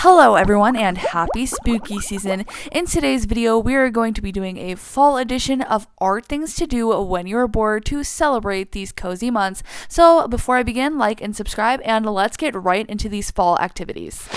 Hello everyone and happy spooky season. In today's video, we are going to be doing a fall edition of art things to do when you're bored to celebrate these cozy months. So before I begin, like and subscribe and let's get right into these fall activities.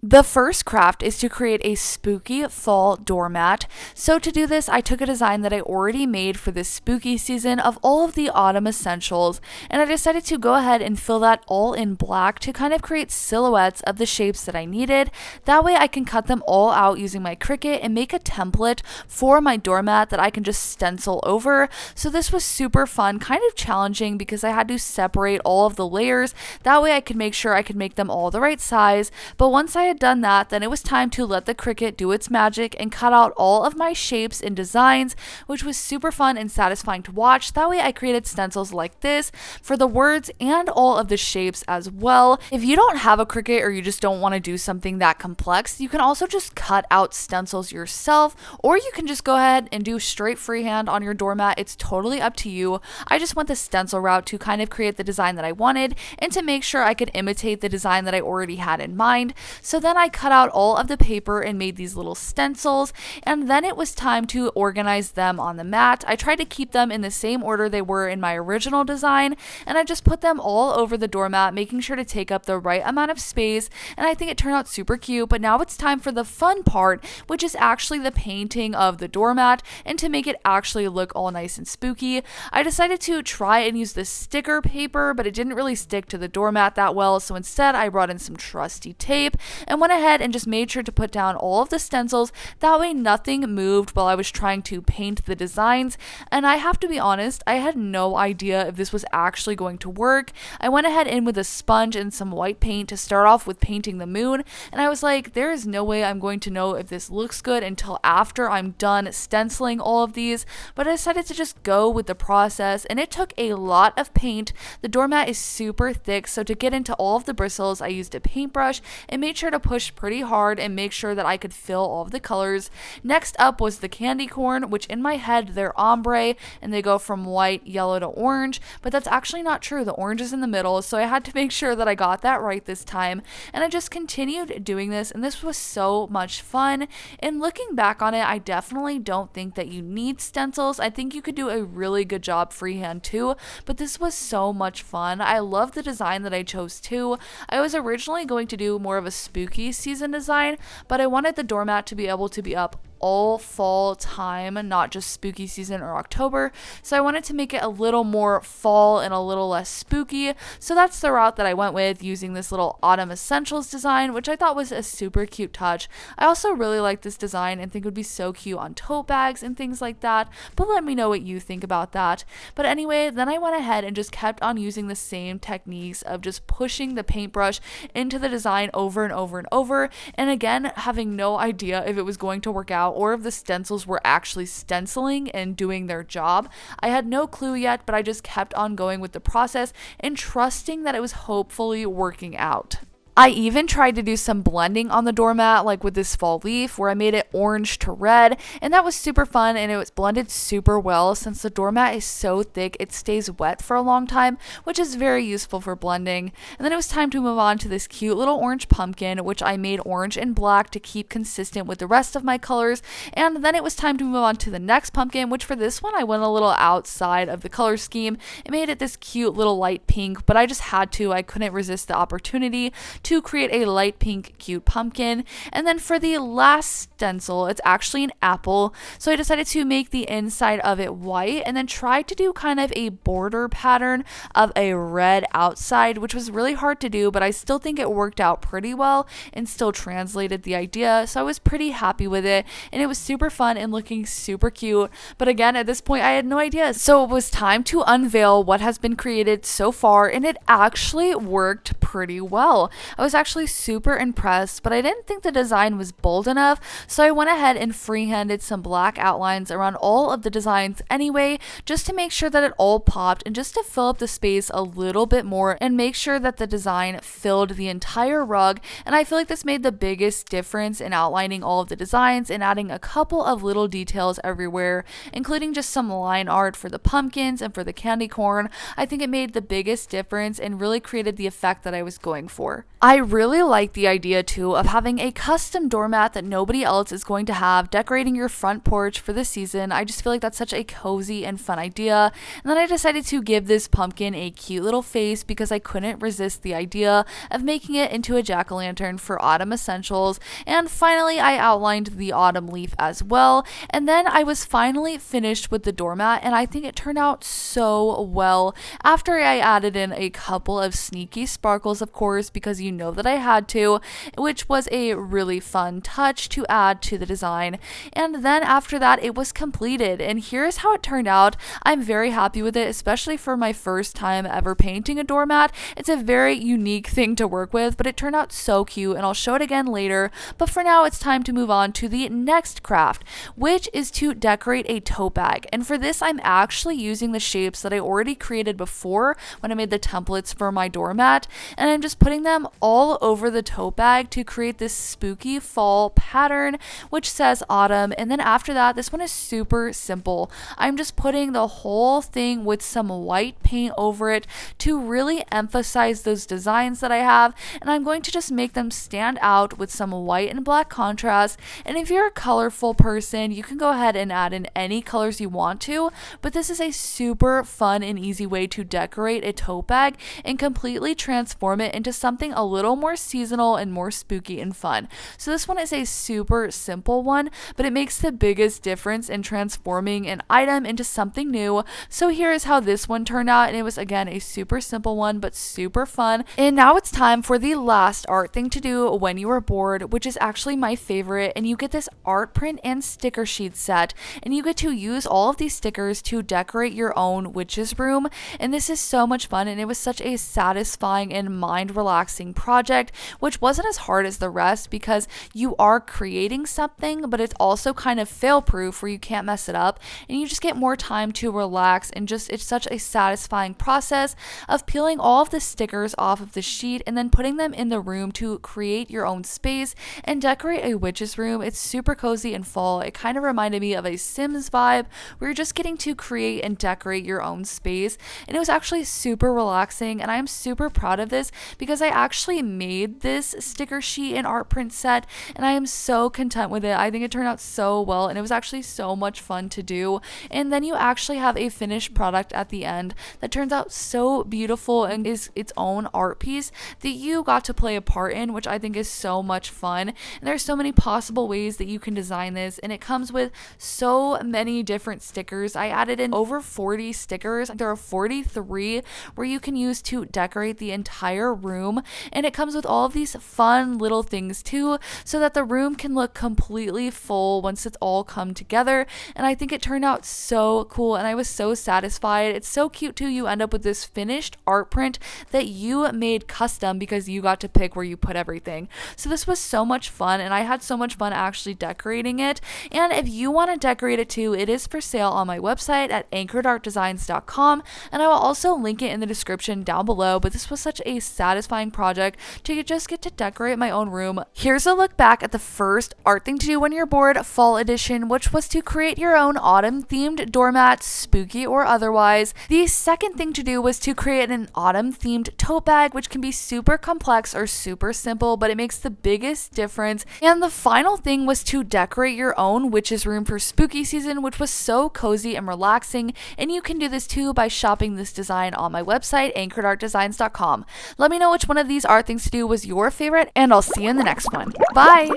The first craft is to create a spooky fall doormat. So to do this, I took a design that I already made for this spooky season of all of the autumn essentials, and I decided to go ahead and fill that all in black to kind of create silhouettes of the shapes that I needed. That way I can cut them all out using my Cricut and make a template for my doormat that I can just stencil over. So this was super fun, kind of challenging because I had to separate all of the layers. That way I could make sure I could make them all the right size. But once I had done that, then it was time to let the Cricut do its magic and cut out all of my shapes and designs, which was super fun and satisfying to watch. That way I created stencils like this for the words and all of the shapes as well. If you don't have a Cricut or you just don't want to do something that complex, you can also just cut out stencils yourself, or you can just go ahead and do straight freehand on your doormat. It's totally up to you. I just went the stencil route to kind of create the design that I wanted and to make sure I could imitate the design that I already had in mind. So then I cut out all of the paper and made these little stencils, and then it was time to organize them on the mat. I tried to keep them in the same order they were in my original design, and I just put them all over the doormat, making sure to take up the right amount of space, and I think it turned out super cute. But now it's time for the fun part, which is actually the painting of the doormat, and to make it actually look all nice and spooky, I decided to try and use the sticker paper, but it didn't really stick to the doormat that well, so instead I brought in some trusty tape and went ahead and just made sure to put down all of the stencils. That way nothing moved while I was trying to paint the designs. And I have to be honest, I had no idea if this was actually going to work. I went ahead in with a sponge and some white paint to start off with painting the moon, and I was like, there is no way I'm going to know if this looks good until after I'm done stenciling all of these. But I decided to just go with the process, and it took a lot of paint. The doormat is super thick, so to get into all of the bristles, I used a paintbrush and made sure to push pretty hard and make sure that I could fill all of the colors. Next up was the candy corn, which in my head they're ombre and they go from white, yellow to orange, but that's actually not true. The orange is in the middle, so I had to make sure that I got that right this time. And I just continued doing this, and this was so much fun. And looking back on it, I definitely don't think that you need stencils. I think you could do a really good job freehand too, but this was so much fun. I love the design that I chose too. I was originally going to do more of a spooky season design, but I wanted the doormat to be able to be up all fall time, not just spooky season or October. So I wanted to make it a little more fall and a little less spooky. So that's the route that I went with, using this little autumn essentials design, which I thought was a super cute touch. I also really like this design and think it would be so cute on tote bags and things like that, but let me know what you think about that. But anyway, then I went ahead and just kept on using the same techniques of just pushing the paintbrush into the design over and over and over, and again having no idea if it was going to work out or if the stencils were actually stenciling and doing their job. I had no clue yet, but I just kept on going with the process and trusting that it was hopefully working out. I even tried to do some blending on the doormat, like with this fall leaf where I made it orange to red, and that was super fun, and it was blended super well. Since the doormat is so thick, it stays wet for a long time, which is very useful for blending. And then it was time to move on to this cute little orange pumpkin, which I made orange and black to keep consistent with the rest of my colors. And then it was time to move on to the next pumpkin, which for this one I went a little outside of the color scheme and made it this cute little light pink, but I just had to. I couldn't resist the opportunity to create a light pink cute pumpkin. And then for the last stencil, it's actually an apple, so I decided to make the inside of it white and then try to do kind of a border pattern of a red outside, which was really hard to do, but I still think it worked out pretty well and still translated the idea, so I was pretty happy with it, and it was super fun and looking super cute. But again, at this point I had no idea, so it was time to unveil what has been created so far, and it actually worked pretty well. I was actually super impressed, but I didn't think the design was bold enough, so I went ahead and freehanded some black outlines around all of the designs anyway, just to make sure that it all popped and just to fill up the space a little bit more and make sure that the design filled the entire rug. And I feel like this made the biggest difference in outlining all of the designs and adding a couple of little details everywhere, including just some line art for the pumpkins and for the candy corn. I think it made the biggest difference and really created the effect that I was going for. I really like the idea too of having a custom doormat that nobody else is going to have decorating your front porch for the season. I just feel like that's such a cozy and fun idea. And then I decided to give this pumpkin a cute little face because I couldn't resist the idea of making it into a jack-o'-lantern for autumn essentials. And finally, I outlined the autumn leaf as well. And then I was finally finished with the doormat, and I think it turned out so well. After I added in a couple of sneaky sparkles, of course, because you know that I had to, which was a really fun touch to add to the design. And then after that, it was completed, and here's how it turned out. I'm very happy with it, especially for my first time ever painting a doormat. It's a very unique thing to work with, but it turned out so cute, and I'll show it again later. But for now, it's time to move on to the next craft, which is to decorate a tote bag. And for this, I'm actually using the shapes that I already created before when I made the templates for my doormat, and I'm just putting them all over the tote bag to create this spooky fall pattern which says autumn. And then after that, this one is super simple. I'm just putting the whole thing with some white paint over it to really emphasize those designs that I have, and I'm going to just make them stand out with some white and black contrast. And if you're a colorful person, you can go ahead and add in any colors you want to, but this is a super fun and easy way to decorate a tote bag and completely transform it into something a little more seasonal and more spooky and fun. So this one is a super simple one, but it makes the biggest difference in transforming an item into something new. So here is how this one turned out, and it was again a super simple one but super fun. And now it's time for the last art thing to do when you are bored, which is actually my favorite. And you get this art print and sticker sheet set, and you get to use all of these stickers to decorate your own witch's room. And this is so much fun, and it was such a satisfying and mind relaxing project, which wasn't as hard as the rest because you are creating something, but it's also kind of fail proof where you can't mess it up, and you just get more time to relax. And just it's such a satisfying process of peeling all of the stickers off of the sheet and then putting them in the room to create your own space and decorate a witch's room. It's super cozy and fall. It kind of reminded me of a Sims vibe where you're just getting to create and decorate your own space, and it was actually super relaxing. And I'm super proud of this because I actually made this sticker sheet and art print set, and I am so content with it. I think it turned out so well, and it was actually so much fun to do. And then you actually have a finished product at the end that turns out so beautiful and is its own art piece that you got to play a part in, which I think is so much fun. And there's so many possible ways that you can design this, and it comes with so many different stickers. I added in over 40 stickers. There are 43 where you can use to decorate the entire room, and it comes with all of these fun little things too, so that the room can look completely full once it's all come together. And I think it turned out so cool, and I was so satisfied. It's so cute too. You end up with this finished art print that you made custom because you got to pick where you put everything. So this was so much fun, and I had so much fun actually decorating it. And if you want to decorate it too, it is for sale on my website at anchoredartdesigns.com, and I will also link it in the description down below. But this was such a satisfying project to just get to decorate my own room. Here's a look back at the first art thing to do when you're bored, fall edition, which was to create your own autumn themed doormat, spooky or otherwise. The second thing to do was to create an autumn themed tote bag, which can be super complex or super simple, but it makes the biggest difference. And the final thing was to decorate your own witch's room for spooky season, which was so cozy and relaxing. And you can do this too by shopping this design on my website, anchoredartdesigns.com. Let me know which one of these art things to do was your favorite, and I'll see you in the next one. Bye!